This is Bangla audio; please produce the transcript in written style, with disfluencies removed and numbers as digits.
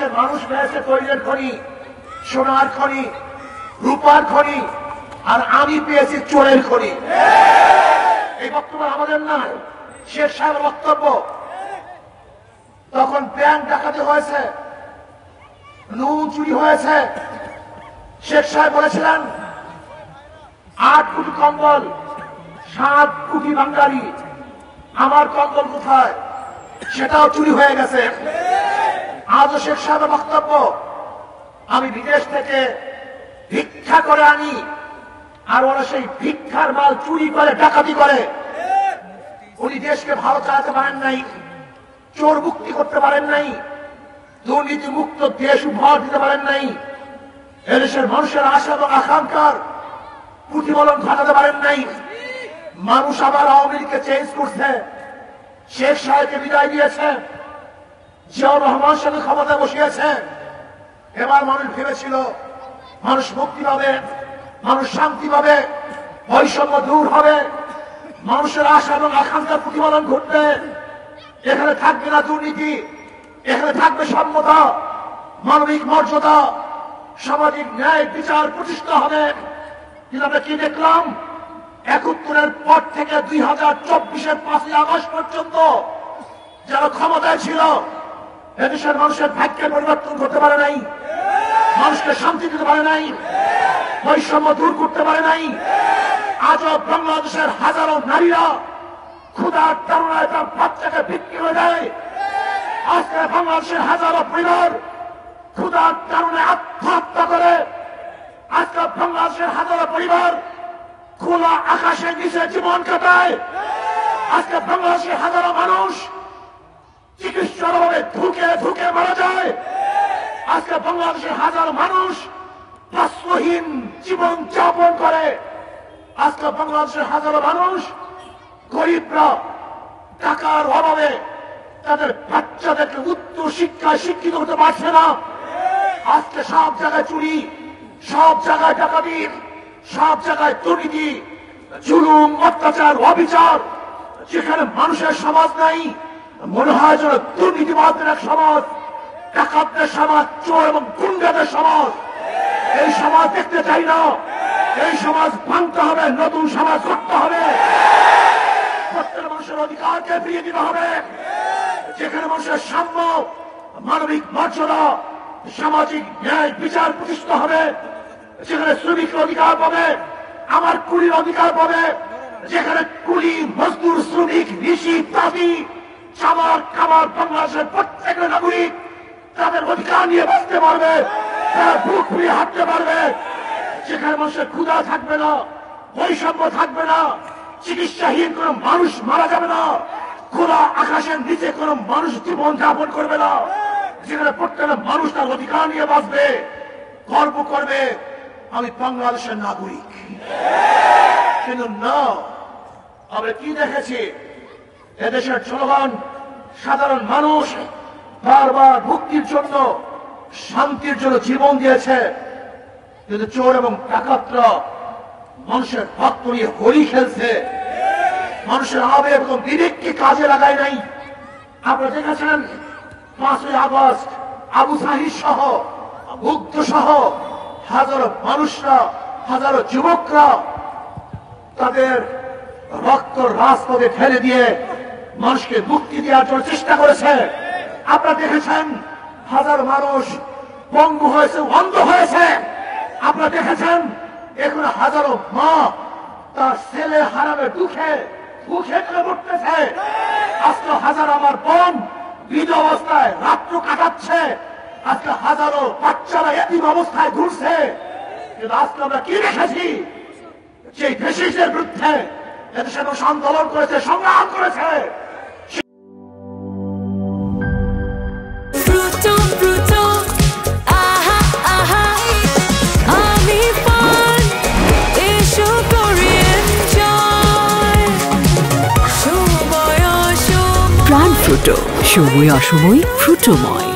বাংলাদেশের মানুষ পেয়েছে তৈলের খনি, সোনার খনি, রূপার খনি, আর আমি পেয়েছি চোরের খনি। এই বক্তব্য আমাদের নয়, শেখ সাহেবের বক্তব্য। তখন ব্যাংক ডাকাতি হয়েছে, নুন চুরি হয়েছে, শেখ সাহেব বলেছিলেন 8 কোটি কম্বল, 7 কোটি বাঙালি, আমার কম্বল কোথায়? সেটাও চুরি হয়ে গেছে। আজও শেখ সাহেবের বক্তব্য, আমি বিদেশ থেকে ভিক্ষা করে আনি, আর ওরা সেই ভিক্ষার মাল চুরি করে ডাকাতি করে। উনি দেশকে ভালো চালাতে পারেন নাই, চোর মুক্তি করতে পারেন নাই, দুর্নীতি মুক্ত দেশ উপহার দিতে পারেন নাই, এদেশের মানুষের আশা এবং আকাঙ্ক্ষার প্রতিফলন ঘটাতে পারেন নাই। মানুষ আবার আওয়ামী লীগকে চেঞ্জ করছে, শেখ সাহেবকে বিদায় দিয়েছে, জিয়াউর রহমান সাহেব ক্ষমতা বসিয়েছে। এবার মানুষ ভেবেছিল মানুষ মুক্তি পাবে, মানুষ শান্তি পাবে, বৈষম্য দূর হবে, মানুষের আশা এবং আকাঙ্ক্ষার প্রতিফলন ঘটবে। এখানে থাকবে না দুর্নীতি, এখানে থাকবে সম্যতা, মানবিক মর্যাদা, সামাজিক ন্যায় বিচার প্রতিষ্ঠা হবে। কিন্তু আমরা কি দেখলাম? 71-এর পর থেকে 2024-এর 5ই আগস্ট পর্যন্ত যারা ক্ষমতায় ছিল, এদেশের মানুষের ভাগ্যের পরিবর্তন করতে পারে নাই, মানুষকে শান্তি দিতে পারে নাই, বৈষম্য দূর করতে পারে নাই। আজও বাংলাদেশের হাজারো নারীরা ক্ষুধার তাড়নায় তার বাচ্চাকে বিক্রি হয়ে দেয়। আজকে বাংলাদেশের হাজারো পরিবার ক্ষুধার তাড়নায় আত্মহত্যা করে। আজকে বাংলাদেশের হাজারো পরিবার খোলা আকাশের নিচে জীবন কাটায়। আজকে বাংলাদেশের হাজারো মানুষ চিকিৎসার অভাবে ধুকে ধুকে মারা যায়। আজকে বাংলাদেশের হাজারো মানুষ বস্ত্রহীন জীবন যাপন করে। আজকে বাংলাদেশের হাজারো মানুষ গরিবরা টাকার অভাবে তাদের বাচ্চাদেরকে উচ্চ শিক্ষায় শিক্ষিত হতে পারছে না। আজকে সব জায়গায় চুরি, সব জায়গায় ডাকাতি, সব জায়গায় দুর্নীতি, জুলুম, অত্যাচার, অবিচার। যেখানে মানুষের সমাজ নাই, মনে হয় যেন দুর্নীতিবাদদের এক সমাজ, ডাকাতদের সমাজ, চোর এবং গুন্ডাদের সমাজ। এই সমাজ দেখতে চাই না। এই সমাজ ভাঙতে হবে, নতুন সমাজ করতে হবে। প্রত্যেক মানুষের অধিকারকে ফিরিয়ে দিতে হবে। যেখানে মানুষের সাম্য, মানবিক মর্যাদা, সামাজিক ন্যায় বিচার প্রতিষ্ঠা হবে, যেখানে শ্রমিকের অধিকার পাবে, আমার কুলির অধিকার পাবে, যেখানে কুলি, মজদুর, শ্রমিক, ঋষি, তাঁতি, চামার কামার বাংলাদেশের প্রত্যেকের নাগরিক তাদের অধিকার নিয়ে বাঁচতে পারবে, তারা বুক ফুলিয়ে হাঁটতে পারবে। যেখানে মানুষের ক্ষুধা থাকবে না, বৈষম্য থাকবে না, চিকিৎসাহীন কোন মানুষ মারা যাবে না, খোলা আকাশের নিচে কোন মানুষ জীবন যাপন করবে না। যেখানে প্রত্যেকটা মানুষ তার অধিকার নিয়ে বাঁচবে, গর্ব করবে আমি বাংলাদেশের নাগরিক। কিন্তু না, আমরা কি দেখেছি? এদেশের জনগণ, সাধারণ মানুষ বারবার মুক্তির জন্য, শান্তির জন্য জীবন দিয়েছে। কিন্তু চোর এবং ডাকাতরা মানুষের রক্ত নিয়ে হোলি খেলছে, মানুষের আবেগ এবং বিবেককে কাজে লাগায় নাই। আপনারা দেখেছেন 5ই আগস্ট আবু সাহিদ সহ, মুগ্ধ সহ হাজারো মানুষরা, হাজারো যুবকরা তাদের রক্ত রাজপথে ঢেলে দিয়ে মানুষকে মুক্তি দেওয়ার জন্য চেষ্টা করেছে। আপনারা দেখেছেন হাজার মানুষ পঙ্গু হয়েছে, অন্ধ হয়েছে। আপনারা দেখেছেন এখন হাজারো মা তার ছেলে হারাবে দুঃখে মুখে করে উঠতেছে। আজকে হাজার আমার বোন বৃদ্ধ অবস্থায় রাত্র কাটাচ্ছে। আজকে হাজারো বাচ্চারা এতিম অবস্থায় ঘুরছে। কিন্তু আজকে আমরা কি দেখেছি? সেই ফ্যাসিস্টের বিরুদ্ধে এদেশে মানুষ আন্দোলন করেছে, সংগ্রাম করেছে। প্রাণ ফ্রুটো, সময় অসময় ফ্রুটোময়।